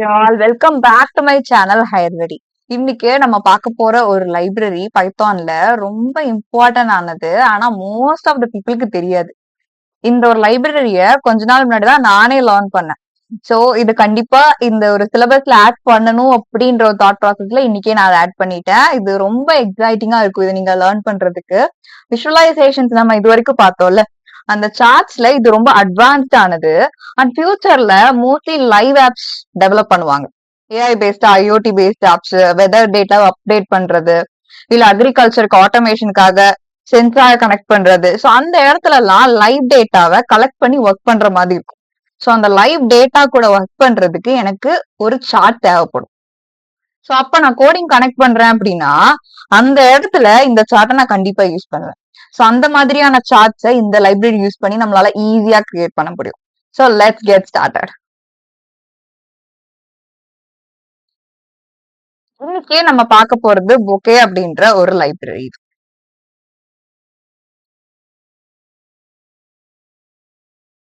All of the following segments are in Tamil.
All welcome back to my channel ஹையர்வெடி. இன்னைக்கு நம்ம பார்க்க போற ஒரு லைப்ரரி பைத்தான்ல ரொம்ப இம்பார்ட்டன்ட் ஆனது. ஆனா மோஸ்ட் ஆஃப் த பீப்புளுக்கு தெரியாது. இந்த ஒரு லைப்ரரிய கொஞ்ச நாள் முன்னாடி தான் நானே லேர்ன் பண்ணேன். சோ இது கண்டிப்பா இந்த ஒரு சிலபஸ்ல ஆட் பண்ணணும் அப்படின்ற ஒரு தாட் ப்ராசஸ்ல இன்னைக்கே நான் அதை ஆட் பண்ணிட்டேன். இது ரொம்ப எக்ஸைட்டிங்கா இருக்கும் இதை நீங்க லேர்ன் பண்றதுக்கு. விஷுவலைசேஷன்ஸ் நம்ம இது வரைக்கும் பார்த்தோம்ல, அந்த சார்ட்ஸ்ல இது ரொம்ப அட்வான்ஸ்ட் ஆனது. அண்ட் ஃபியூச்சர்ல மோஸ்ட்லி லைவ் ஆப்ஸ் டெவலப் பண்ணுவாங்க. AI based IoT based apps, weather data update பண்றது, இல்ல அக்ரிகல்ச்சருக்கு ஆட்டோமேஷனுக்காக சென்சார் கனெக்ட் பண்றது. ஸோ அந்த இடத்துல எல்லாம் லைவ் டேட்டாவை கலெக்ட் பண்ணி ஒர்க் பண்ற மாதிரி இருக்கும். ஸோ அந்த லைவ் டேட்டா கூட ஒர்க் பண்றதுக்கு எனக்கு ஒரு சார்ட் தேவைப்படும். ஸோ அப்ப நான் கோடிங் கனெக்ட் பண்றேன் அப்படின்னா அந்த இடத்துல இந்த சார்ட்டை நான் கண்டிப்பா யூஸ் பண்ணுவேன். ஸோ அந்த மாதிரியான சார்ட்ஸை இந்த லைப்ரரி யூஸ் பண்ணி நம்மளால ஈஸியா கிரியேட் பண்ண முடியும். So let's get started. இன்னைக்கே நம்ம பார்க்க போறது பொக்கே அப்படின்ற ஒரு library.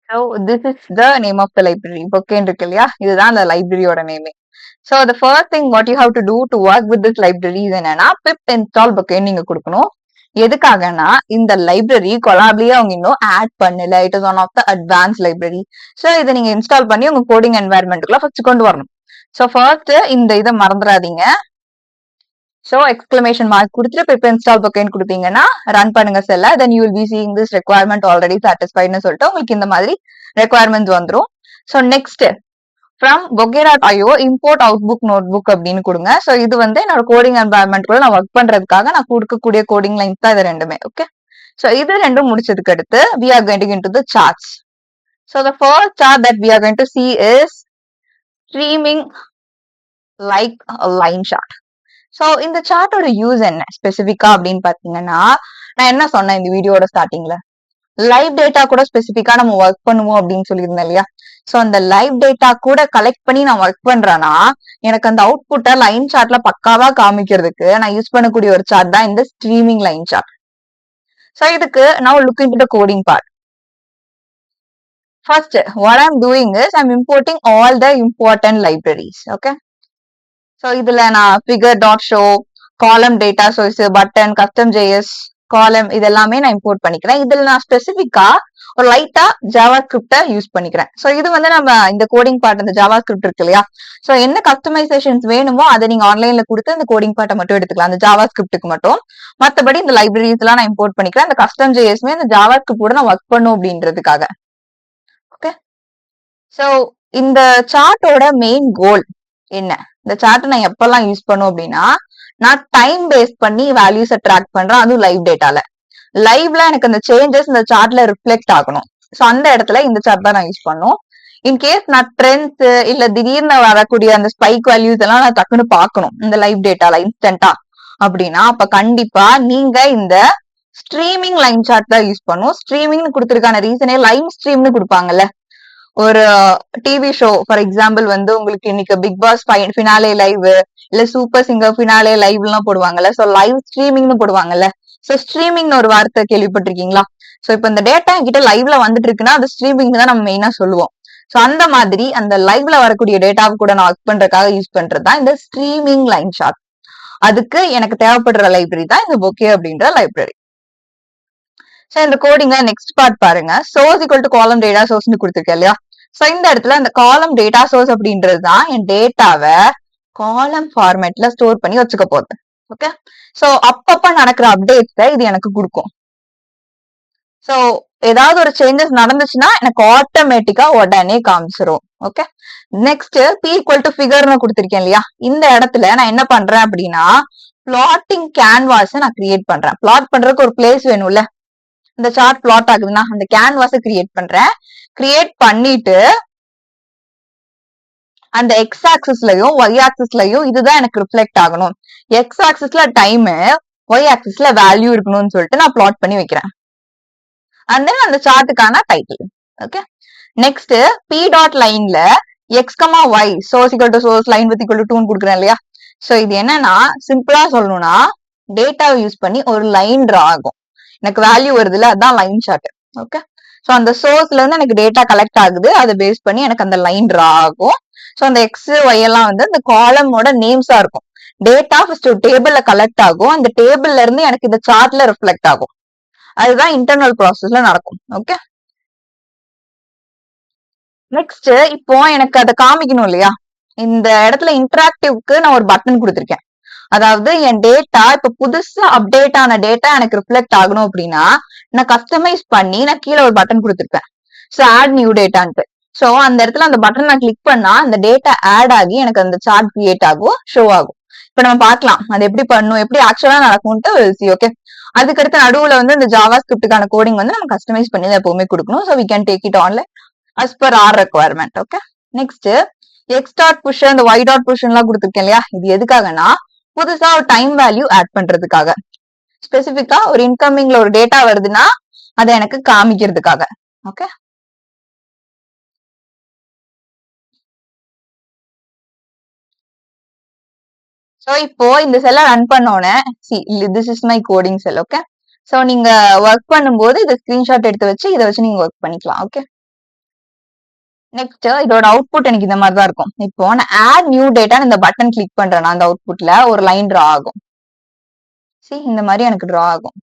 So this is the name of the library. பொக்கேன்னு இருக்கு இல்லையா, இதுதான் அந்த லைப்ரரியோட நேமே. So the first thing what you have to do to work with this library என்னன்னா பிப் இன்ஸ்டால் பொக்கேன்னு நீங்க கொடுக்கணும். எதுக்காகனா இந்த லைப்ரரி கொலாப்லயே அவங்க இன்னும் ஆட் பண்ணல. It is one of the advance library. So இதை நீங்க இன்ஸ்டால் பண்ணி உங்க கோடிங் என்வாயர்மெண்ட்டுக்குள்ள ஃபர்ஸ்ட் கொண்டு வரணும். ஸோ ஃபர்ஸ்ட் இந்த இதை மறந்துடாதீங்க. ஸோ எக்ஸ்கிளமேஷன் மார்க் கொடுத்துட்டு பிப் இன்ஸ்டால் பொக்கேன்னு கொடுத்தீங்கன்னா ரன் பண்ணுங்க செல்ல. Then you will be seeing this requirement already சாட்டிஸ்ஃபைட்னு சொல்லிட்டு உங்களுக்கு இந்த மாதிரி ரெக்வயர்மெண்ட் வந்துடும். ஸோ நெக்ஸ்ட் ஃப்ரம் பொக்கே.io இம்போர்ட் அவுட்புக் நோட்புக் அப்படின்னு கொடுங்க. ஸோ இது வந்து என்னோட கோடிங் என்வாயர்மெண்ட் கூட நான் ஒர்க் பண்றதுக்காக நான் கொடுக்கக்கூடிய கோடிங் லைன்ஸ் தான் இது ரெண்டுமே. ஓகே, ஸோ இது ரெண்டும் முடிச்சதுக்கு அடுத்து we are going into the charts. So the first chart that we are going to see is streaming like a line chart. So இந்த சார்ட்டோட யூஸ் என்ன ஸ்பெசிஃபிக்கா அப்படின்னு பாத்தீங்கன்னா, நான் என்ன சொன்னேன் இந்த வீடியோட ஸ்டார்டிங்ல, லைவ் டேட்டா கூட ஸ்பெசிஃபிக்கா நம்ம ஒர்க் பண்ணுவோம் அப்படின்னு சொல்லியிருந்தேன் இல்லையா. ஸோ அந்த லைவ் டேட்டா கூட கலெக்ட் பண்ணி நான் ஒர்க் பண்றேன்னா எனக்கு அந்த அவுட்புட்டை லைன் சார்ட்ல பக்காவா காமிக்கிறதுக்கு நான் யூஸ் பண்ணக்கூடிய ஒரு சார்ட் தான் இந்த ஸ்ட்ரீமிங் லைன் சார்ட். ஸோ இதுக்கு நான் look into the coding part. First what I'm doing is I'm importing all the important libraries. Okay, so இதுல நான் ஃபிகர் டாட் ஷோ, காலம் data source, button, custom JS, காலம் இது எல்லாமே நான் இம்போர்ட் பண்ணிக்கிறேன். இதுல நான் ஸ்பெசிஃபிக்கா ஒரு லைட்டா ஜாவா ஸ்கிரிப்டை யூஸ் பண்ணிக்கிறேன். ஸோ இது வந்து நம்ம இந்த கோடிங் பார்ட், இந்த ஜாவா ஸ்கிரிப்ட் இருக்கு இல்லையா, ஸோ என்ன கஸ்டமைசேஷன்ஸ் வேணுமோ அதை நீங்க ஆன்லைன்ல கொடுத்து இந்த கோடிங் பார்ட்டை மட்டும் எடுத்துக்கலாம், அந்த ஜாவா ஸ்கிரிப்டுக்கு மட்டும். மற்றபடி இந்த லைப்ரரிஸ் எல்லாம் நான் இம்போர்ட் பண்ணிக்கிறேன். அந்த கஸ்டம் ஜேஎஸ்மே இந்த ஜாவா ஸ்கிரிப்ட் கூட நான் ஒர்க் பண்ணும் அப்படின்றதுக்காக. ஓகே, ஸோ இந்த சார்ட்டோட மெயின் கோல் என்ன, இந்த சார்ட்டை நான் எப்பெல்லாம் யூஸ் பண்ணும் அப்படின்னா, நான் டைம் பேஸ் பண்ணி வேல்யூஸை ட்ராக் பண்றேன், அதுவும் லைவ் டேட்டால. லைவ்ல எனக்கு அந்த சேஞ்சஸ் இந்த சார்ட்ல ரிஃப்ளெக்ட் ஆகணும். ஸோ அந்த இடத்துல இந்த சார்ட் தான் நான் யூஸ் பண்ணும். இன்கேஸ் நான் ட்ரெண்ட்ஸ் இல்ல திடீர்னு வரக்கூடிய அந்த ஸ்பைக் வேல்யூஸ் எல்லாம் நான் டக்குன்னு பார்க்கணும் இந்த லைவ் டேட்டால இன்ஸ்டன்டா அப்படின்னா, அப்ப கண்டிப்பா நீங்க இந்த ஸ்ட்ரீமிங் லைன் சார்ட் தான் யூஸ் பண்ணும். ஸ்ட்ரீமிங்னு கொடுத்துருக்கான ரீசனே லைவ் ஸ்ட்ரீம்னு கொடுப்பாங்கல்ல. ஒரு டிவி ஷோ ஃபார் எக்ஸாம்பிள் வந்து உங்களுக்கு இன்னைக்கு பிக் பாஸ் ஃபினாலே லைவ் இல்ல சூப்பர் சிங்கர் ஃபினாலே லைவ் எல்லாம் போடுவாங்கல்ல. சோ லைவ் ஸ்ட்ரீமிங்னு போடுவாங்கல்ல. சோ ஸ்ட்ரீமிங்னு ஒரு வார்த்தை கேள்விப்பட்டிருக்கீங்களா? சோ இப்ப இந்த டேட்டா என்கிட்ட லைவ்ல வந்துட்டு இருக்குன்னா அது ஸ்ட்ரீமிங் தான் நம்ம மெயினா சொல்லுவோம். சோ அந்த மாதிரி அந்த லைவ்ல வரக்கூடிய டேட்டாவை கூட நான் ஒர்க் பண்றதுக்காக யூஸ் பண்றதுதான் இந்த ஸ்ட்ரீமிங் லைன் சார்ட். அதுக்கு எனக்கு தேவைப்படுற லைப்ரரி தான் இந்த பொக்கே அப்படின்ற லைப்ரரி. சோ இந்த கோடிங்ல நெக்ஸ்ட் பார்ட் பாருங்க. Source equal to column data சோர்ஸ்னு கொடுத்துருக்கேன் இல்லையா. சோ இந்த இடத்துல அந்த காலம் டேட்டா சோர்ஸ் அப்படின்றது தான் என் டேட்டாவை காலம் ஃபார்மேட்ல ஸ்டோர் பண்ணி வச்சுக்க போகுது. ஓகே, சோ அப்பப்ப நடக்கிற அப்டேட்ஸ் இது எனக்கு கொடுக்கும். சோ ஏதாவது ஒரு சேஞ்சஸ் நடந்துச்சுன்னா எனக்கு ஆட்டோமேட்டிக்கா உடனே காமிச்சிரும். Okay, next p equal to ஃபிகர்னு கொடுத்திருக்கேன் இல்லையா. இந்த இடத்துல நான் என்ன பண்றேன் அப்படின்னா பிளாட்டிங் கேன்வாஸ் நான் கிரியேட் பண்றேன். பிளாட் பண்றதுக்கு ஒரு பிளேஸ் வேணும்ல. இந்த சார்ட் பிளாட் ஆகுதுன்னா அந்த கேன்வாஸை கிரியேட் பண்றேன். கிரியேட் பண்ணிட்டு அந்த எக்ஸ் ஆக்சிஸ்லயும் ஒய் ஆக்சிஸ்லயும் இதுதான் எனக்கு ரிஃப்ளெக்ட் ஆகணும். எக்ஸ் ஆக்சிஸ்ல டைம், ஒய் ஆக்சிஸ்ல வேல்யூ இருக்கணும்னு சொல்லிட்டு நான் பிளாட் பண்ணி வைக்கிறேன். அண்ட் தென் அந்த சார்ட்டுக்கான title. Okay, next p dot லைன்ல x comma y source equal to source line width equal to 2 கொடுக்குறேன் இல்லையா. சோ இது என்னன்னா சிம்பிளா சொல்லணும்னா டேட்டாவை யூஸ் பண்ணி ஒரு லைன் டிரா ஆகும். எனக்கு வேல்யூ வருது இல்ல, அதான் லைன் சார்ட். ஓகே, சோ அந்த சோர்ஸ்ல இருந்து எனக்கு டேட்டா கலெக்ட் ஆகுது, அதை பேஸ் பண்ணி எனக்கு அந்த லைன் டிரா ஆகும். ஸோ அந்த எக்ஸ் ஒய் எல்லாம் வந்து இந்த காலமோட நேம்ஸா இருக்கும். டேட்டா ஃபர்ஸ்ட் ஒரு டேபிள்ல கலெக்ட் ஆகும், அந்த டேபிள்ல இருந்து எனக்கு இந்த சார்ட்ல ரிஃப்ளெக்ட் ஆகும். அதுதான் இன்டர்னல் ப்ராசஸ்ல நடக்கும். ஓகே, நெக்ஸ்ட் இப்போ எனக்கு அதை காமிக்கணும் இல்லையா, இந்த இடத்துல இன்டராக்டிவ்க்கு நான் ஒரு பட்டன் கொடுத்துருக்கேன். அதாவது என் டேட்டா இப்ப புதுசா அப்டேட் ஆன டேட்டா எனக்கு ரிஃப்ளெக்ட் ஆகணும் அப்படின்னா நான் கஸ்டமைஸ் பண்ணி நான் கீழே ஒரு பட்டன் கொடுத்துருப்பேன். ஸோ ஆட் நியூ டேட்டான்ட்டு. ஸோ அந்த இடத்துல அந்த பட்டன் நான் கிளிக் பண்ணா அந்த டேட்டா ஆட் ஆகி எனக்கு அந்த சார்ட் கிரியேட் ஆகும், ஷோ ஆகும். இப்ப நம்ம பார்க்கலாம் அது எப்படி பண்ணும், எப்படி ஆக்சுவலா நடக்கும்ட்டு. ஓகே, அதுக்கடுத்து நடுவுல வந்து இந்த ஜாவா ஸ்கிரிப்டுக்கான கோடிங் வந்து நம்ம கஸ்டமைஸ் பண்ணி தான் எப்பவுமே கொடுக்கணும். So we can take it online as per our requirement. Okay, next x dot push இந்த ஒய் டாட் புஷ் எல்லாம் கொடுத்துருக்கேன் இல்லையா, இது எதுக்காகனா புதுசா ஒரு டைம் வேல்யூ ஆட் பண்றதுக்காக, ஸ்பெசிபிக்கா ஒரு இன்கமிங்ல ஒரு டேட்டா வருதுன்னா அதை எனக்கு காமிக்கிறதுக்காக. ஓகே, ஸோ இப்போ இந்த செல்லை ரன் பண்ணோன்னே this is my coding sell. Okay, so நீங்க ஒர்க் பண்ணும்போது இதை ஸ்கிரீன்ஷாட் எடுத்து வச்சு இதை வச்சு நீங்க ஒர்க் பண்ணிக்கலாம். ஓகே, நெக்ஸ்ட் இதோட அவுட்புட் எனக்கு இந்த மாதிரி தான் இருக்கும். இப்போ நான் ஆட் நியூ டேட்டா இந்த பட்டன் கிளிக் பண்றேன்னா அந்த அவுட்புட்ல ஒரு லைன் டிரா ஆகும். இந்த மாதிரி எனக்கு டிரா ஆகும்.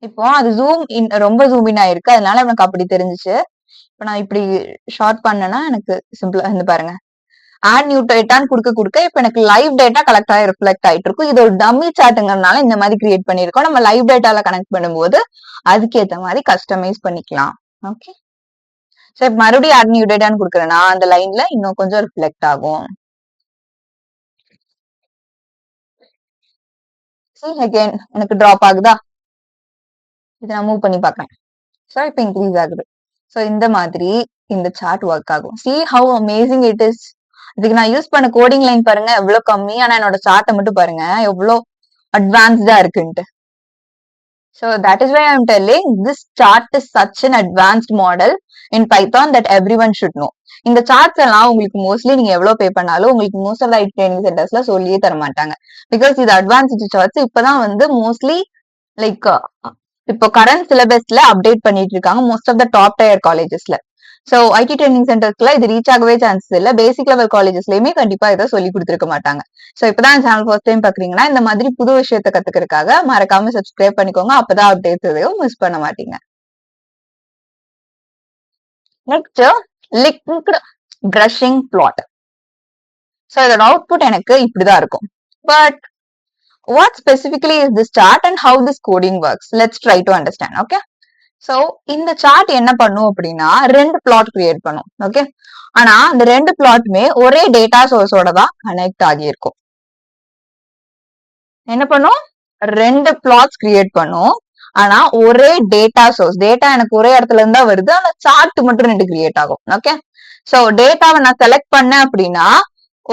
இப்போ அது ஜூம் இன், ரொம்ப ஜூம் இன் ஆயிருக்கு, அதனால எனக்கு அப்படி தெரிஞ்சிச்சு. இப்போ நான் இப்படி ஷார்ட் பண்ணேன்னா எனக்கு சிம்பிளா இருந்து பாருங்க, ஆட் நியூ டேட்டான்னு கொடுக்க இப்ப எனக்கு லைவ் டேட்டா கலெக்ட் ஆகி ரிஃப்ளெக்ட் ஆயிட்டு இருக்கும். இது ஒரு டம்மி சார்ட்டுங்கிறதுனால இந்த மாதிரி கிரியேட் பண்ணிருக்கோம். நம்ம லைவ் டேட்டால கனெக்ட் பண்ணும்போது அதுக்கேற்ற மாதிரி கஸ்டமைஸ் பண்ணிக்கலாம். ஓகே, சரி மறுபடியும் ஆட் நியூ டேட்டான்னு கொடுக்குறேன்னா அந்த லைன்ல இன்னும் கொஞ்சம் ரிஃப்ளெக்ட் ஆகும். அகைன் எனக்கு டிராப் ஆகுதா, இதை நான் மூவ் பண்ணி பாக்குறேன். ஸோ இப்போ இன்க்ரீஸ் ஆகுது. ஸோ இந்த மாதிரி இந்த சார்ட் ஒர்க் ஆகும். See how amazing it is. இதுக்கு நான் யூஸ் பண்ண கோடிங் லைன் பாருங்க எவ்வளவு கம்மி, ஆனா என்னோட சார்ட்டை மட்டும் பாருங்க எவ்வளவு அட்வான்ஸ்டா இருக்குன்ட்டு. So that is why I'm telling this chart is such an advanced model in Python that everyone should know. இந்த சார்ட்ஸ் எல்லாம் உங்களுக்கு மோஸ்ட்லி நீங்க எவ்வளவு பே பண்ணாலும் உங்களுக்கு மோஸ்ட் ஆஃப் ஐடி ட்ரைனிங் சென்டர்ஸ்ல சொல்லியே தர மாட்டாங்க. பிகாஸ் இது அட்வான்ஸ்டு சார்ட்ஸ் இப்பதான் வந்து மோஸ்ட்லி லைக் இப்போ கரண்ட் சிலபஸ்ல அப்டேட் பண்ணிட்டு இருக்காங்க most of the top tier காலேஜஸ்ல. ஸோ ஐடி ட்ரைனிங் சென்டர்ஸ்ல இது ரீச் ஆகவே சான்சஸ் இல்ல. பேசிக் லெவல் காலேஜஸ்லயுமே கண்டிப்பா இதை சொல்லி கொடுத்துருக்க மாட்டாங்க. ஸோ இப்பதான் சேனல் ஃபர்ஸ்ட் டைம் பாக்குறீங்கன்னா இந்த மாதிரி புது விஷயத்த கத்துக்கிறதுக்காக மறக்காம சப்ஸ்கிரைப் பண்ணிக்கோங்க, அப்பதான் அப்டேட்ஸ் எதையும் மிஸ் பண்ண மாட்டீங்க. Next linked brushing plot. So இதோட அவுட்புட் எனக்கு இப்படிதான் இருக்கும். But what specifically is this chart and how this coding works? Let's try to understand. Okay, so இந்த சார்ட் என்ன பண்ணும் அப்படின்னா ரெண்டு பிளாட் கிரியேட் பண்ணும். ஓகே, ஆனா அந்த ரெண்டு பிளாட்டுமே ஒரே டேட்டா சோர்ஸோட தான் கனெக்ட் ஆகியிருக்கும். என்ன பண்ணும், ரெண்டு பிளாட்ஸ் கிரியேட் பண்ணும், ஆனா ஒரே டேட்டா சோர்ஸ், டேட்டா எனக்கு ஒரே இடத்துல இருந்தா வருது, ஆனா சார்ட் மட்டும் ரெண்டு கிரியேட் ஆகும். ஓகே, சோ டேட்டாவை நான் செலக்ட் பண்ணேன் அப்படின்னா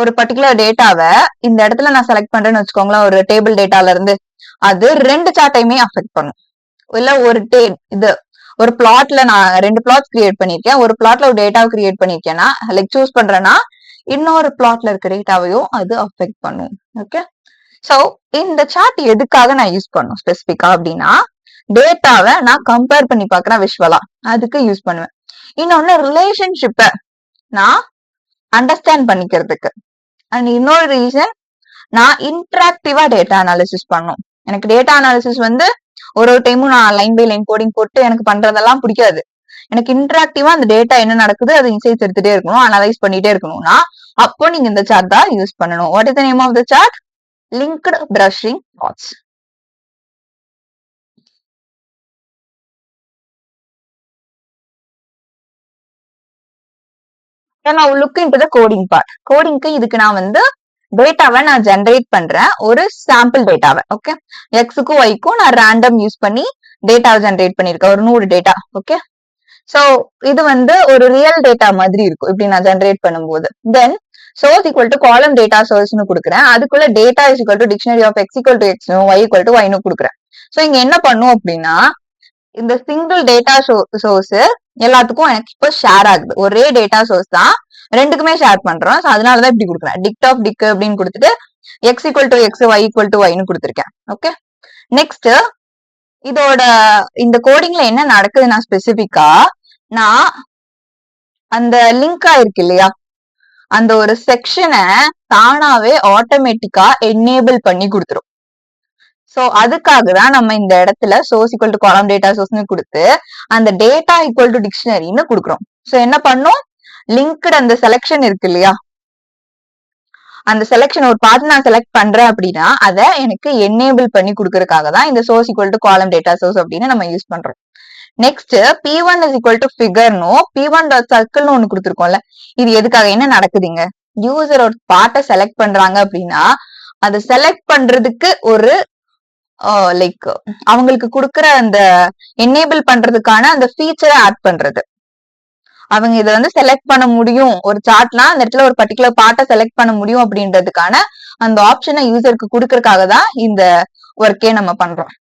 ஒரு பர்டிகுலர் டேட்டாவை இந்த இடத்துல நான் செலக்ட் பண்றேன்னு வச்சுக்கோங்களேன், ஒரு டேபிள் டேட்டால இருந்து அது ரெண்டு சார்ட்டையுமே அஃபெக்ட் பண்ணும். இல்ல ஒரு இது ஒரு பிளாட்ல நான் ரெண்டு பிளாட்ஸ் கிரியேட் பண்ணிருக்கேன், ஒரு பிளாட்ல ஒரு டேட்டாவை கிரியேட் பண்ணிருக்கேன்னா லைக் சூஸ் பண்றேன்னா இன்னொரு பிளாட்ல இருக்க டேட்டாவையும் அது அஃபெக்ட் பண்ணும். ஓகே, சோ இந்த சார்ட் எதுக்காக நான் யூஸ் பண்ணும் ஸ்பெசிபிக்கா அப்படின்னா டேட்டாவை நான் கம்பேர் பண்ணி பாக்குறேன் விஷுவலா, அதுக்கு யூஸ் பண்ணுவேன். இன்னொன்னு ரிலேஷன்ஷிப்பை நான் அண்டர்ஸ்டாண்ட் பண்ணிக்கிறதுக்கு. அண்ட் இன்னொரு ரீசன் நான் இன்டராக்டிவா டேட்டா அனாலிசிஸ் பண்ணும். எனக்கு டேட்டா அனாலிசிஸ் வந்து ஒரு டைமும் நான் லைன் பை லைன் கோடிங் போட்டு எனக்கு பண்றதெல்லாம் பிடிக்காது. எனக்கு இன்டராக்டிவா அந்த டேட்டா என்ன நடக்குது அது இன்சைட்ஸ் எடுத்துட்டே இருக்கணும், அனலைஸ் பண்ணிட்டே இருக்கணும்னா அப்போ நீங்க இந்த சார்ட் தான் யூஸ் பண்ணணும். What is the name of the chart? Linked brushing plots. Now look into the coding part. கோடிங்க்கு இதுக்கு நான் வந்து டேட்டாவை நான் ஜென்ரேட் பண்றேன், ஒரு சாம்பிள் டேட்டாவை. ஓகே, எக்ஸுக்கும் ஒய்க்கும் நான் ரேண்டம் யூஸ் பண்ணி டேட்டாவை ஜென்ரேட் பண்ணிருக்கேன், ஒரு 100 டேட்டா. ஓகே, சோ இது வந்து ஒரு ரியல் டேட்டா மாதிரி இருக்கும் இப்படி நான் ஜென்ரேட் பண்ணும்போது. Then source equal to column data சோர்ஸ்னு கொடுக்குறேன், அதுக்குள்ள data is equal to dictionary of x equal to x, y equal to ஒய்னு கொடுக்குறேன். சோ இங்க என்ன பண்ணும் அப்படின்னா இந்த சிங்கிள் டேட்டா சோர்ஸ் எல்லாத்துக்கும் எனக்கு இப்போ ஷேர் ஆகுது. ஒரே டேட்டா சோர்ஸ் தான் ரெண்டுக்குமே ஷேர் பண்றோம். ஸோ அதனாலதான் இப்படி கொடுக்குறேன், டிக்ட் ஆஃப் டிக் அப்படின்னு கொடுத்துட்டு x equal to x, y equal to ஒய்னு கொடுத்துருக்கேன். ஓகே, நெக்ஸ்ட் இதோட இந்த கோடிங்ல என்ன நடக்குதுன்னா ஸ்பெசிபிக்கா நான் அந்த லிங்கா இருக்கு இல்லையா, அந்த ஒரு செக்ஷனை தானாவே ஆட்டோமேட்டிக்கா எனேபிள் பண்ணி கொடுத்துரும். சோ அதுக்காக தான் நம்ம இந்த இடத்துல source equal to column data சோர்ஸ்னு கொடுத்து அந்த டேட்டா ஈக்குவல் டு டிக்ஷனரின்னு கொடுக்குறோம். சோ என்ன பண்ணும், லிங்க்டு அந்த செலக்ஷன் இருக்கு இல்லையா, அந்த செலக்ஷன் ஒரு பார்ட் நான் செலக்ட் பண்றேன் அப்படின்னா அதை எனக்கு எனேபிள் பண்ணி கொடுக்கறதுக்காக தான் இந்த source equal to column data source அப்படின்னு நம்ம யூஸ் பண்றோம். Next P1 is equal to ஃபிகர்னோ P1 டாட் சர்க்கிள்னு ஒண்ணு கொடுத்துருக்கோம்ல, இது எதுக்காக, என்ன நடக்குதுங்க, யூசர் ஒரு பார்ட்டை செலக்ட் பண்றாங்க அப்படின்னா அதை செலக்ட் பண்றதுக்கு ஒரு லைக் அவங்களுக்கு கொடுக்குற அந்த எனேபிள் பண்றதுக்கான அந்த ஃபீச்சரை ஆட் பண்றது. அவங்க இதை வந்து செலக்ட் பண்ண முடியும், ஒரு சார்ட்னா அந்த இடத்துல ஒரு பர்டிகுலர் பார்ட்டை செலக்ட் பண்ண முடியும் அப்படின்றதுக்கான அந்த ஆப்ஷனை யூசருக்கு கொடுக்கறதுக்காக தான் இந்த ஒர்க்கே நம்ம பண்றோம்.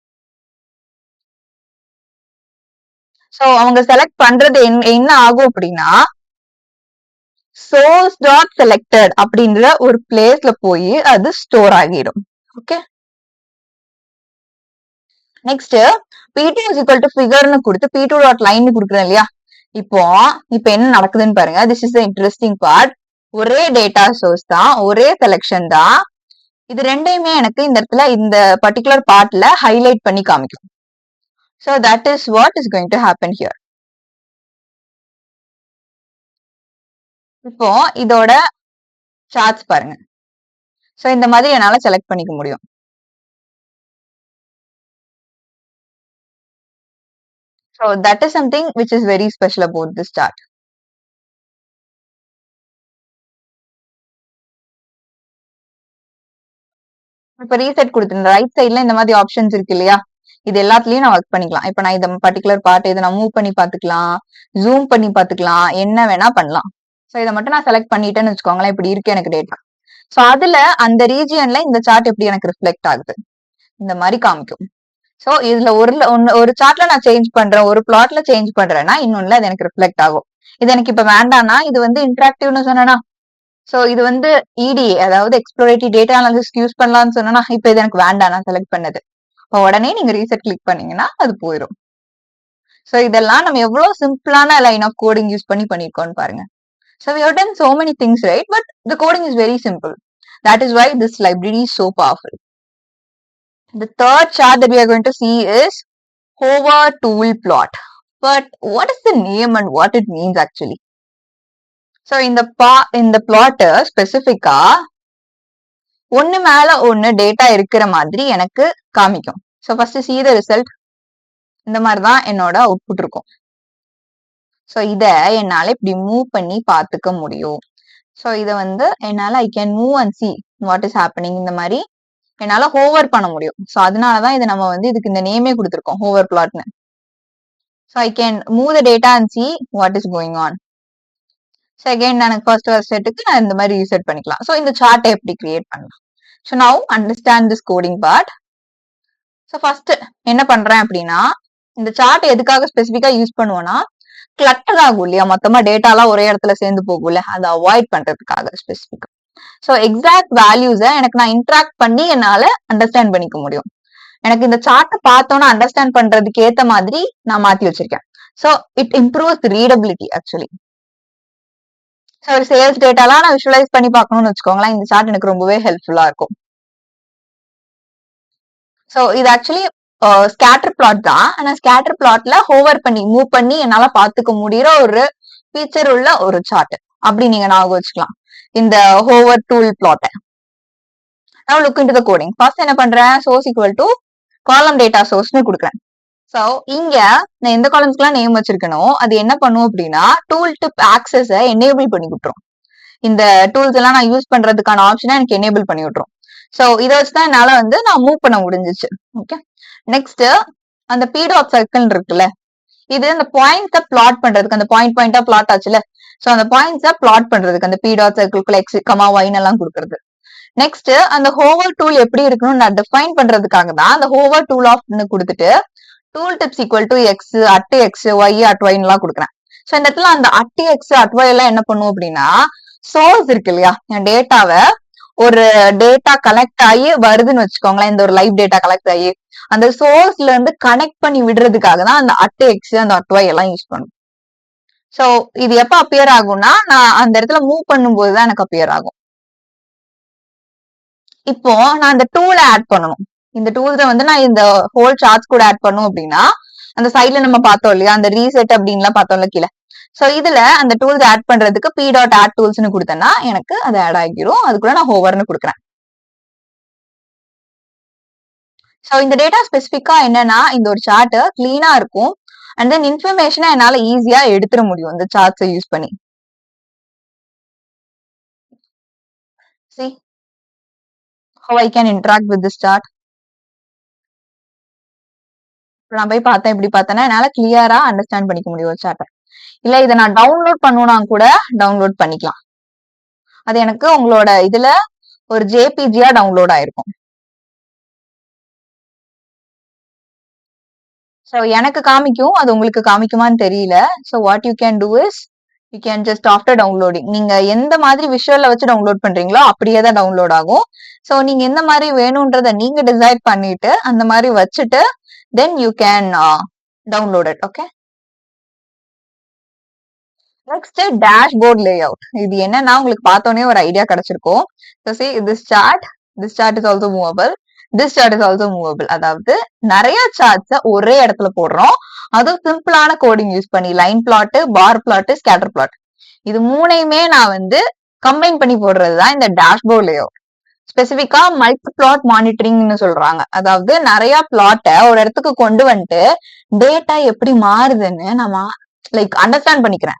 சோ அவங்க செலக்ட் பண்றது என்ன ஆகும் அப்படின்னா சோர்ஸ் டாட் செலக்டட் அப்படின்ற ஒரு பிளேஸ்ல போய் அது ஸ்டோர் ஆகிடும். Okay, next P2 is equal to figureனு கொடுத்து P2 டாட் லைன் கொடுக்குறேன் இல்லையா, இப்போ என்ன நடக்குதுன்னு பாருங்க. This is the interesting part. ஒரே டேட்டா சோர்ஸ் தான், ஒரே செலக்ஷன் தான், இது ரெண்டையுமே எனக்கு இந்த இடத்துல இந்த பர்டிகுலர் பார்ட்ல ஹைலைட் பண்ணி காமிக்கும். So that is what is going to happen here. இப்போ இதோட சார்ட்ஸ் பாருங்க. சோ இந்த மாதிரி என்னால செலக்ட் பண்ணிக்க முடியும். So that is something which is very special about this chart. இப்ப ரீசெட் கொடுத்துருந்த ரைட் சைட்ல இந்த மாதிரி ஆப்ஷன்ஸ் இருக்கு இல்லையா, இது எல்லாத்துலயும் நான் ஒர்க் பண்ணிக்கலாம். இப்ப நான் இந்த பர்டிகுலர் பார்ட் இதை நான் மூவ் பண்ணி பாத்துக்கலாம், ஜூம் பண்ணி பாத்துக்கலாம், என்ன வேணா பண்ணலாம். சோ இதை மட்டும் நான் செலக்ட் பண்ணிட்டேன்னு வச்சுக்கோங்களேன், இப்படி இருக்கு எனக்கு டேட்டா. சோ அதுல அந்த ரீஜியன்ல இந்த சார்ட் எப்படி எனக்கு ரிஃப்ளெக்ட் ஆகுது, இந்த மாதிரி காமிக்கும். சோ இதுல ஒரு சார்ட்ல நான் சேஞ்ச் பண்றேன், ஒரு பிளாட்ல சேஞ்ச் பண்றேன்னா இன்னொன்னுல அது எனக்கு ரிஃப்ளெக்ட் ஆகும். இது எனக்கு இப்ப வேண்டாம்னா இது வந்து இன்டராக்டிவ்னு சொன்னா, சோ இது வந்து EDA அதாவது எக்ஸ்ப்ளோரேட்டிவ் டேட்டா அனாலிசிஸ் யூஸ் பண்ணலாம்னு சொன்னா, இப்ப இது எனக்கு வேண்டாம் நான் செலக்ட் பண்ணது, இப்போ உடனே நீங்க ரீசெட் கிளிக் பண்ணீங்கன்னா அது போயிடும். சோ இதெல்லாம் நம்ம எவ்வளவு சிம்பிளான லைன் ஆஃப் கோடிங் யூஸ் பண்ணி பண்ணிருக்கோம்னு பாருங்க. So we have done so many things, right? But the coding is very simple. That is why this library is so powerful. The third chart that we are going to see is hover tool plot. But what is the name and what it means actually? So in the plot specific-ஆ ஒன்னு மேல ஒன்னு டேட்டா இருக்கிற மாதிரி எனக்கு காமிக்கும். So first see the result. இந்த மாதிரி தான் என்னோட அவுட்புட் இருக்கும். சோ இத என்னால இப்படி மூவ் பண்ணி பாத்துக்க முடியும். சோ இத வந்து என்னால ஐ can move and see what is happening, இந்த மாதிரி என்னால ஹோவர் பண்ண முடியும். சோ அதனாலதான் இதை நம்ம வந்து இதுக்கு இந்த நேமே கொடுத்துருக்கோம், ஹோவர் பிளாட்னு. So I can move the data and see what is going on. So again எனக்கு ஃபர்ஸ்ட் செட்டுக்கு நான் இந்த மாதிரி ரீசெட் பண்ணிக்கலாம். சோ இந்த சார்ட்டை எப்படி கிரியேட் பண்ணலாம். So now understand this coding part. So first என்ன பண்றேன் அப்படின்னா, இந்த சார்ட் எதுக்காக ஸ்பெசிபிக்கா யூஸ் பண்ணுவோம்னா, கிளட்டர் ஆகும் இல்லையா, மொத்தமா டேட்டா எல்லாம் ஒரே இடத்துல சேர்ந்து போகும்ல, அதை அவாய்ட் பண்றதுக்காக ஸ்பெசிபிக்கா. சோ எக்ஸாக்ட் வேல்யூஸ எனக்கு நான் இன்டராக்ட் பண்ணி என்னால அண்டர்ஸ்டாண்ட் பண்ணிக்க முடியும். எனக்கு இந்த சார்ட்டை பார்த்தோன்னா அண்டர்ஸ்டாண்ட் பண்றதுக்கு ஏத்த மாதிரி நான் மாத்தி வச்சிருக்கேன். So it improves readability actually. So ஒரு சேல்ஸ் டேட்டாலாம் நான் விஷுவலைஸ் பண்ணி பார்க்கணும்னு வச்சுக்கோங்களேன், இந்த சார்ட் எனக்கு ரொம்பவே ஹெல்ப்ஃபுல்லா இருக்கும். சோ இது ஆக்சுவலி ஸ்கேட்டர் பிளாட் தான். ஆனா ஸ்கேட்டர் பிளாட்ல ஹோவர் பண்ணி மூவ் பண்ணி என்னால பாத்துக்க முடியற ஒரு ஃபீச்சர் உள்ள ஒரு சார்ட் அப்படி நீங்க ஞாபகம் வச்சுக்கலாம் இந்த hover tool plot. Now look into the coding. First என்ன பண்றேன், source equal to column data sourceனு கொடுக்குறேன். சோ இங்க நான் எந்த காலம்ஸ்க்குலாம் நேம் வச்சிருக்கணும், அது என்ன பண்ணும் அப்படின்னா டூல் டிப் ஆக்சஸ எனேபிள் பண்ணி விட்டுரும். இந்த டூல்ஸ் எல்லாம் நான் யூஸ் பண்றதுக்கான ஆப்ஷனை எனக்கு எனேபிள் பண்ணி விட்டுரும். சோ இதை வச்சுதான் என்னால வந்து நான் மூவ் பண்ண முடிஞ்சிச்சு. ஓகே, நெக்ஸ்ட் அந்த P டாட் சர்க்கிள் இருக்குல்ல, இது அந்த பாயிண்ட்ஸ பிளாட் பண்றதுக்கு, அந்த பாயிண்டா பிளாட் ஆச்சுல, சோ அந்த பாயிண்ட்ஸ பிளாட் பண்றதுக்கு அந்த P டாட் சர்க்கிள்குள்ள எக்ஸ் கமா ஒய்னு எல்லாம் கொடுக்கறது. நெக்ஸ்ட் அந்த ஹோவர் டூல் எப்படி இருக்கணும்னு நான் டிஃபைன் பண்றதுக்காக தான் அந்த ஹோவர் டூல் ஆஃப்னு கொடுத்துட்டு tooltips equal to x at x y at ஒய்னு எல்லாம் கொடுக்குறேன். சோ இந்த இடத்துல அந்த அட் எக்ஸ் அட் ஒய் எல்லாம் என்ன பண்ணும் அப்படின்னா, சோர்ஸ் இருக்கு இல்லையா, டேட்டாவை ஒரு டேட்டா கலெக்ட் ஆகி வருதுன்னு வச்சுக்கோங்களேன், இந்த ஒரு லைவ் டேட்டா கலெக்ட் ஆகி அந்த சோர்ஸ்ல இருந்து கனெக்ட் பண்ணி விடுறதுக்காக தான் அந்த அட் எக்ஸ் அந்த அட் ஒய் எல்லாம் யூஸ் பண்ணும். சோ இது எப்ப அப்பியர் ஆகும்னா நான் அந்த இடத்துல மூவ் பண்ணும்போது தான் எனக்கு அப்பியர் ஆகும். இப்போ நான் இந்த டூல ஆட் பண்ணணும். இந்த டூல்ஸ வந்து நான் இந்த ஹோல் சார்ட்ஸ் கூட ஆட் பண்ணும் அப்படின்னா அந்த சைட்ல நம்ம பார்த்தோம் இல்லையா அந்த ரீசெட் அப்படின்லாம் பார்த்தோம்ல கீழே. சோ இதுல அந்த டூல்ஸ் ஆட் பண்றதுக்கு p டாட் ஆட் டூல்ஸ்னு கொடுத்தேன்னா எனக்கு அது ஆட் ஆகிரும். அதுக்குள்ள நான் ஹோவர்னு கொடுக்குறேன். சோ இந்த டேட்டா ஸ்பெசிபிக்கா என்னன்னா இந்த ஒரு சார்ட் கிளீனா இருக்கும். அண்ட் தென் இன்ஃபர்மேஷனை என்னால ஈஸியா எடுத்துட முடியும் இந்த சார்ட்ஸை யூஸ் பண்ணி. See how I can interact with this chart. நான் போய் பார்த்தேன் இப்படி பார்த்தேன்னா என்னால கிளியரா அண்டர்ஸ்டாண்ட் பண்ணிக்க முடியும் ஒரு சார்ட்டை. இல்ல இதை நான் டவுன்லோட் பண்ணணும்னா கூட டவுன்லோட் பண்ணிக்கலாம். அது எனக்கு உங்களோட இதுல ஒரு ஜேபிஜியா டவுன்லோட் ஆயிருக்கும். சோ எனக்கு காமிக்கும், அது உங்களுக்கு காமிக்குமான்னு தெரியல. So what you can do is you can just after downloading நீங்க எந்த மாதிரி விஷுவல்ல வச்சு டவுன்லோட் பண்றீங்களோ அப்படியே தான் டவுன்லோட் ஆகும். சோ நீங்க எந்த மாதிரி வேணும்ன்றத நீங்க டிசைட் பண்ணிட்டு அந்த மாதிரி வச்சுட்டு then you can download it. Okay, next dashboard lay out. இது என்னன்னா உங்களுக்கு பார்த்தோன்னே ஒரு ஐடியா கிடைச்சிருக்கும். So see this chart is also movable, this chart is also movable. அதாவது நிறைய சார்ட்ஸ ஒரே இடத்துல போடுறோம். அதுவும் சிம்பிளான கோடிங் யூஸ் பண்ணி line plot, bar plot, scatter plot இது மூணையுமே நான் வந்து கம்பைன் பண்ணி போடுறது தான் இந்த டேஷ்போர்ட் லே அவுட். ஸ்பெசிபிக்கா மல்டி பிளாட் மானிட்டரிங்னு சொல்றாங்க. அதாவது நிறைய பிளாட்டை ஒரு இடத்துக்கு கொண்டு வந்துட்டு டேட்டா எப்படி மாறுதுன்னு நம்ம லைக் அண்டர்ஸ்டாண்ட் பண்ணிக்கிறேன்,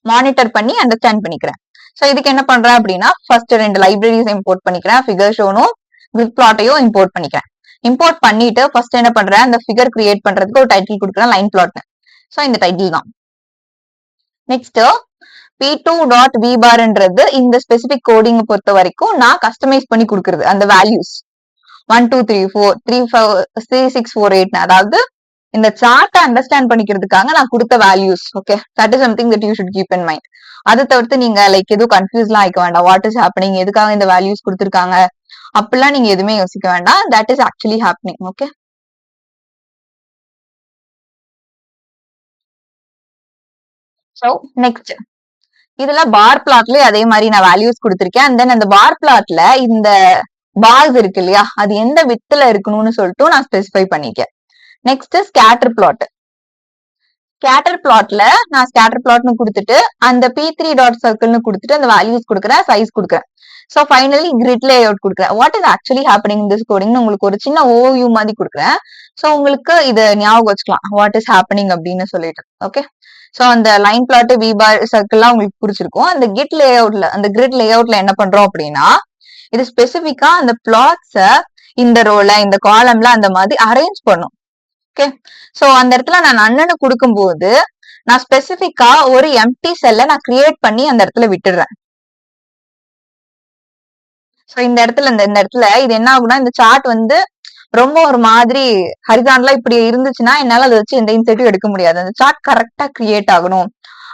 மானிட்டர் பண்ணி அண்டர்ஸ்டாண்ட் பண்ணிக்கிறேன். சோ இதுக்கு என்ன பண்றேன் அப்படின்னா ஃபர்ஸ்ட் 2 லைப்ரரிஸ் இம்போர்ட் பண்ணிக்கிறேன். ஃபிகர் ஷோனும் கிரிட் பிளாட்டையும் இம்போர்ட் பண்ணிக்கிறேன். இம்போர்ட் பண்ணிட்டு ஃபர்ஸ்ட் என்ன பண்றேன், அந்த ஃபிகர் கிரியேட் பண்றதுக்கு ஒரு டைட்டில் கொடுக்குறேன், லைன் பிளாட்னு. சோ இந்த டைட்டில் தான். நெக்ஸ்ட் p2.vbarன்றது இந்த ஸ்பெசிபிக் கோடிங் பொறுத்த வரைக்கும் நான் கஸ்டமைஸ் பண்ணி கொடுக்குறது அந்த வேல்யூஸ் 1 2 3 4 3 5 3 6 4 8 அதாவது இந்த சார்ட்டை அண்டர்ஸ்டாண்ட் பண்ணிக்கிறதுக்காக நான் கொடுத்த values. Okay, that is something that you should keep in mind. அதை தவிர்த்து நீங்க லைக் எதுவும் கன்ஃபியூஸ்லாம் ஆயிக்க வேண்டாம். வாட் இஸ் ஹேப்பனிங், எதுக்காக இந்த வேல்யூஸ் கொடுத்துருக்காங்க அப்படிலாம் நீங்க எதுவுமே யோசிக்க வேண்டாம். That is actually happening. Okay, so next இதுல பார் பிளாட்லயே அதே மாதிரி நான் வேல்யூஸ் கொடுத்திருக்கேன். அண்ட் தென் அந்த பார் பிளாட்ல இந்த பார்ஸ் இருக்கு இல்லையா, அது எந்த வித்துல இருக்கணும்னு சொல்லிட்டு நான் ஸ்பெசிஃபை பண்ணிக்கேன். Next scatter plot. ஸ்கேட்டர் பிளாட்ல நான் ஸ்கேட்டர் பிளாட்னு கொடுத்துட்டு அந்த p3 டாட் சர்க்கிள்னு கொடுத்துட்டு அந்த வேல்யூஸ் கொடுக்குறேன், சைஸ் கொடுக்குறேன். So finally grid layout கொடுக்குறேன். What is actually happening in this கோடிங்னு உங்களுக்கு ஒரு சின்ன ஓவியூ மாதிரி கொடுக்குறேன். சோ உங்களுக்கு இதை ஞாபகம் வச்சுக்கலாம் வாட் இஸ் ஹேப்பனிங் அப்படின்னு சொல்லிட்டு. ஓகே, சோ அந்த லைன் பிளாட் வி பார் சர்க்கிள்லாம் உங்களுக்கு புரிச்சிருக்கும். அந்த கிட் லே அவுட்ல அந்த கிரிட் லே அவுட்ல என்ன பண்றோம் அப்படின்னா இது ஸ்பெசிபிக்கா அந்த பிளாட்ஸ இந்த ரோல இந்த காலம்ல அந்த மாதிரி அரேஞ்ச் பண்ணும். ஓகே, சோ அந்த இடத்துல நான் அண்ணனு கொடுக்கும்போது நான் ஸ்பெசிபிக்கா ஒரு எம்டி செல்ல நான் கிரியேட் பண்ணி அந்த இடத்துல விட்டுடுறேன். சோ இந்த இடத்துல இது என்ன ஆகும்னா இந்த சார்ட் வந்து ரொம்ப ஒரு மாதிரி ஹரிசான்லா இப்படி இருந்துச்சுன்னா என்னால அதை வச்சு எந்த இன்செட்டிவ் எடுக்க முடியாது. அந்த சார்ட் கரெக்டா கிரியேட் ஆகணும்,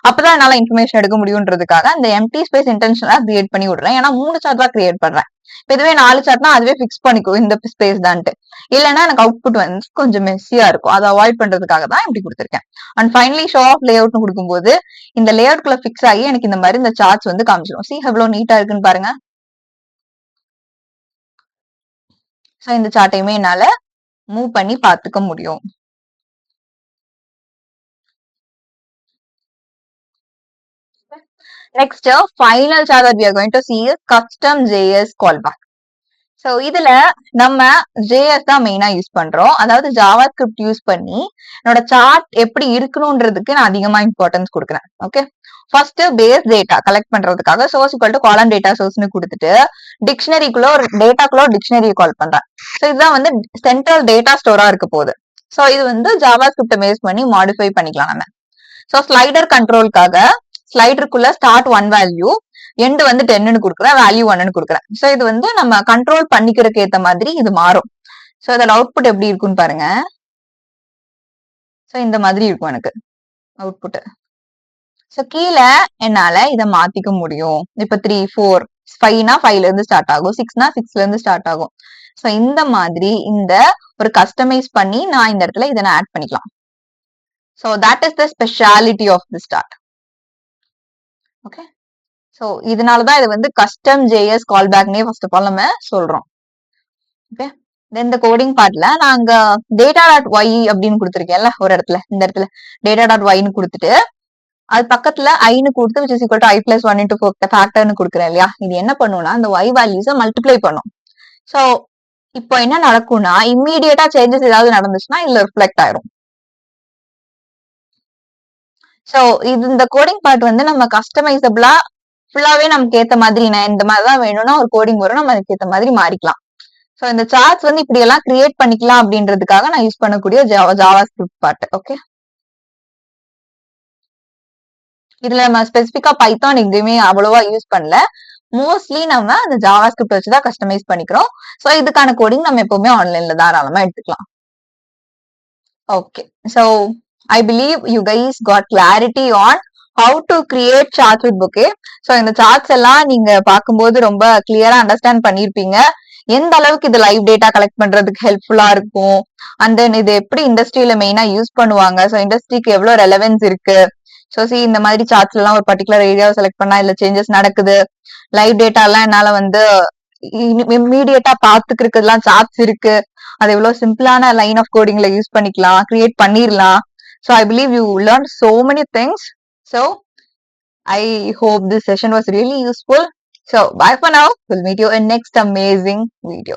அப்பதான் என்னால இன்ஃபர்மேஷன் எடுக்க முடியும்ன்றதுக்காக அந்த எம்டி ஸ்பேஸ் இன்டென்ஷனலா கிரியேட் பண்ணி விடுறேன். ஏன்னா 3 சார்ட் தான் கிரியேட் பண்றேன். இதுவே 4 சார்ட்னா அதுவே பிக்ஸ் பண்ணிக்கும் இந்த ஸ்பேஸ் தான்ட்டு. இல்லைன்னா எனக்கு அவுட்புட் வந்து கொஞ்சம் மெஸ்ஸியா இருக்கும். அதை அவாய்ட் பண்றதுக்காக தான் இப்படி கொடுத்துருக்கேன். அண்ட் ஃபைனலி ஷோ ஆஃப் லே அவுட்னு கொடுக்கும்போது இந்த லே அவுட்குள்ள பிக்ஸ் ஆகி எனக்கு இந்த மாதிரி இந்த சார்ட்ஸ் வந்து காமிச்சிடும். சி எவ்வளவு நீட்டா இருக்குன்னு பாருங்க. சோ இந்த சார்ட்டையுமே என்னால மூவ் பண்ணி பார்த்துக்க முடியும். Next, final chart that we are going to see is custom JS callback. So இதுல நம்ம JS தான் மெயினா யூஸ் பண்றோம். அதாவது ஜாவா ஸ்கிரிப்ட் யூஸ் பண்ணி என்னோட சார்ட் எப்படி இருக்கணும்ன்றதுக்கு நான் அதிகமா இம்பார்ட்டன்ஸ் கொடுக்குறேன். Okay, first base data collect பண்றதுக்காக source equal to column data சோர்ஸ்னு கொடுத்துட்டு டிக்ஷனரிக்குள்ள ஒரு டேட்டாக்குள்ள ஒரு டிக்ஷனரியை கால் பண்றேன். ஸோ இதுதான் வந்து சென்ட்ரல் டேட்டா ஸ்டோரா இருக்க போகுது. ஸோ இது வந்து ஜாவா ஸ்கிரிப்டை பேஸ் பண்ணி மாடிஃபை பண்ணிக்கலாம் நம்ம. ஸோ ஸ்லைடர் கண்ட்ரோலுக்காக ஸ்லைடருக்குள்ள ஸ்டார்ட் 1 வேல்யூ, எண்ட் வந்து 10ன்னு கொடுக்குறேன், வேல்யூ 1ன்னு கொடுக்குறேன். சோ இது வந்து நம்ம கண்ட்ரோல் பண்ணிக்கிறதுக்கு ஏத்த மாதிரி இது மாறும். சோ இதோட அவுட்புட் எப்படி இருக்குன்னு பாருங்க. சோ இந்த மாதிரி இருக்கும் எனக்கு அவுட்புட். சோ கீழே என்னால இதை மாத்திக்க முடியும். இப்ப 3 4 5னா 5ல இருந்து ஸ்டார்ட் ஆகும், 6னா 6ல இருந்து ஸ்டார்ட் ஆகும். சோ இந்த மாதிரி இந்த ஒரு கஸ்டமைஸ் பண்ணி நான் இந்த இடத்துல இதை நான் ஆட் பண்ணிக்கலாம். So that is the speciality of the chart. Okay. So இதனாலதான் இது வந்து கஸ்டம் ஜேஎஸ் கால்பேக்னே ஃபர்ஸ்ட் ஆஃப் ஆல் நம்ம சொல்றோம். ஓகே. தென் இந்த கோடிங் பார்ட்ல நாங்க டேட்டா டாட் ஒய் அப்படின்னு கொடுத்துருக்கேன்ல ஒரு இடத்துல, இந்த இடத்துல டேட்டா டாட் ஒய்னு கொடுத்துட்டு அது பக்கத்துல ஐன்னு கொடுத்து which is equal to I plus one into ஃபேக்டர்னு கொடுக்குறேன் இல்லையா. இது என்ன பண்ணும்னா அந்த ஒய் வேல்யூஸை மல்டிப்ளை பண்ணும். ஸோ இப்போ என்ன நடக்கும்னா இம்மீடியட்டா சேஞ்சஸ் ஏதாவது நடந்துச்சுன்னா இதுல ரிஃப்ளெக்ட் ஆயிரும். ஸோ இது இந்த கோடிங் பார்ட் வந்து நம்ம கஸ்டமைசபிளா ஃபுல்லாவே நமக்கு ஏத்த மாதிரி நான் இந்த மாதிரி தான் வேணும்னா ஒரு கோடிங் வரும், நம்ம அதுக்கு ஏத்த மாதிரி மாறிக்கலாம். ஸோ இந்த சார்ட்ஸ் வந்து இப்படி எல்லாம் கிரியேட் பண்ணிக்கலாம் அப்படின்றதுக்காக நான் யூஸ் பண்ணக்கூடிய ஜாவா ஸ்கிரிப்ட் பார்ட். ஓகே. இதுல நம்ம ஸ்பெசிபிக்கா பைத்தான் எங்கேயுமே அவ்வளவா யூஸ் பண்ணல. மோஸ்ட்லி நம்ம அந்த ஜாவா ஸ்கிரிப்ட் வச்சுதான் கஸ்டமைஸ் பண்ணிக்கிறோம். ஸோ இதுக்கான கோடிங் நம்ம எப்பவுமே ஆன்லைன்ல தாராளமா எடுத்துக்கலாம். Okay. So I believe you guys got clarity on how to create charts with Bokeh. So இந்த சார்ட்ஸ் எல்லாம் நீங்க பார்க்கும்போது ரொம்ப கிளியரா அண்டர்ஸ்டாண்ட் பண்ணிருப்பீங்க. எந்த அளவுக்கு இது லைவ் டேட்டா கலெக்ட் பண்றதுக்கு ஹெல்ப்ஃபுல்லா இருக்கும், அண்ட் தென் இது எப்படி இண்டஸ்ட்ரியில மெயினா யூஸ் பண்ணுவாங்க, ஸோ இண்டஸ்ட்ரிக்கு எவ்வளவு ரெலவென்ஸ் இருக்கு. ஸோ இந்த மாதிரி சார்ட்ஸ்ல எல்லாம் ஒரு பர்டிகுலர் ஏரியாவை செலக்ட் பண்ணா இல்ல சேஞ்சஸ் நடக்குது, லைவ் டேட்டா எல்லாம் என்னால வந்து இமீடியட்டா பாத்துக்கிறதுலாம் சார்ட்ஸ் இருக்கு, அது எவ்வளவு சிம்பிளான லைன் ஆஃப் கோடிங்ல யூஸ் பண்ணிக்கலாம், கிரியேட் பண்ணிரலாம். So I believe you learn so many things. So I hope this session was really useful. So bye for now. We'll meet you in next amazing video.